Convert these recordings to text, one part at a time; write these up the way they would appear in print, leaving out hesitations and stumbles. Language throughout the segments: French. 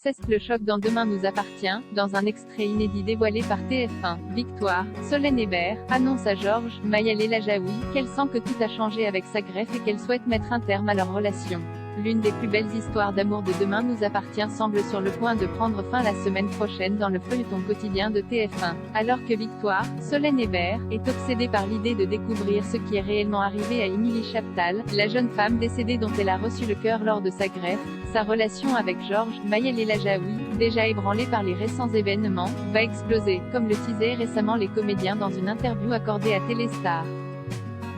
C'est le choc dans Demain nous appartient, dans un extrait inédit dévoilé par TF1. Victoire, Solène Hébert, annonce à Georges, Mayal El Ajaoui, qu'elle sent que tout a changé avec sa greffe et qu'elle souhaite mettre un terme à leur relation. L'une des plus belles histoires d'amour de Demain nous appartient semble sur le point de prendre fin la semaine prochaine dans le feuilleton quotidien de TF1. Alors que Victoire, Solène Hébert, est obsédée par l'idée de découvrir ce qui est réellement arrivé à Émilie Chaptal, la jeune femme décédée dont elle a reçu le cœur lors de sa greffe, sa relation avec Georges, Mayal El Ajaoui, déjà ébranlée par les récents événements, va exploser, comme le teasaient récemment les comédiens dans une interview accordée à Téléstar.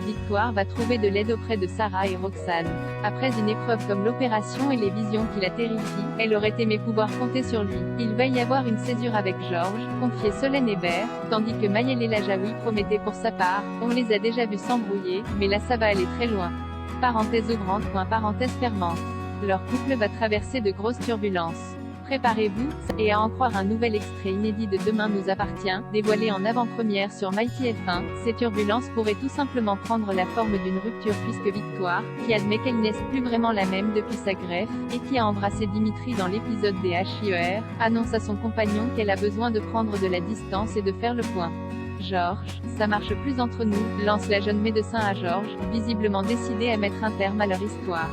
Victoire va trouver de l'aide auprès de Sarah et Roxane. Après une épreuve comme l'opération et les visions qui la terrifient, elle aurait aimé pouvoir compter sur lui. Il va y avoir une césure avec Georges, confiait Solène Hébert, tandis que Mayal El Ajaoui promettait pour sa part, on les a déjà vus s'embrouiller, mais là ça va aller très loin. Parenthèse ouvrante, parenthèse fermante. Leur couple va traverser de grosses turbulences. Préparez-vous, et à en croire un nouvel extrait inédit de Demain nous appartient, dévoilé en avant-première sur MyTF1, ces turbulences pourraient tout simplement prendre la forme d'une rupture puisque Victoire, qui admet qu'elle n'est plus vraiment la même depuis sa greffe, et qui a embrassé Dimitri dans l'épisode des HIER, annonce à son compagnon qu'elle a besoin de prendre de la distance et de faire le point. Georges, ça marche plus entre nous, lance la jeune médecin à Georges, visiblement décidée à mettre un terme à leur histoire.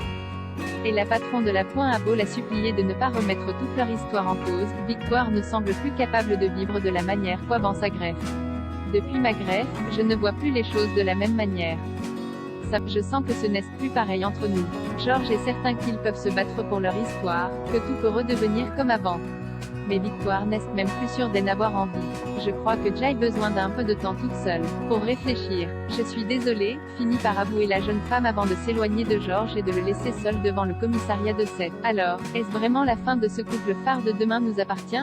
Et la patronne de la Point a beau la supplier de ne pas remettre toute leur histoire en cause, Victoire ne semble plus capable de vivre de la manière qu'avant sa greffe. Depuis ma greffe, je ne vois plus les choses de la même manière. Je sens que ce n'est plus pareil entre nous. Georges est certain qu'ils peuvent se battre pour leur histoire, que tout peut redevenir comme avant. Mais Victoire n'est même plus sûre d'en avoir envie. Je crois que j'ai besoin d'un peu de temps toute seule, pour réfléchir. Je suis désolée, finit par avouer la jeune femme avant de s'éloigner de Georges et de le laisser seul devant le commissariat de Sète. Alors, est-ce vraiment la fin de ce couple phare de Demain nous appartient ?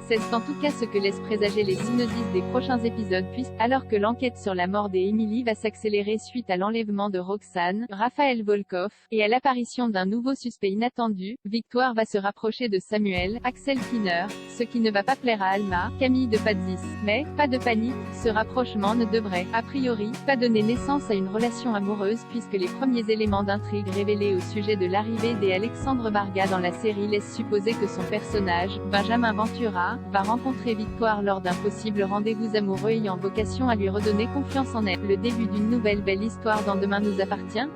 C'est en tout cas ce que laissent présager les synopsis des prochains épisodes puisque, alors que l'enquête sur la mort d'Émilie va s'accélérer suite à l'enlèvement de Roxane, Raphaël Volkov, et à l'apparition d'un nouveau suspect inattendu, Victoire va se rapprocher de Samuel, Axel Kiner, ce qui ne va pas plaire à Alma, Camille de Padzis. Mais, pas de panique, ce rapprochement ne devrait, a priori, pas donner naissance à une relation amoureuse puisque les premiers éléments d'intrigue révélés au sujet de l'arrivée d'Alexandre Varga dans la série laissent supposer que son personnage, Benjamin Ventura, va rencontrer Victoire lors d'un possible rendez-vous amoureux ayant vocation à lui redonner confiance en elle. Le début d'une nouvelle belle histoire dans Demain nous appartient.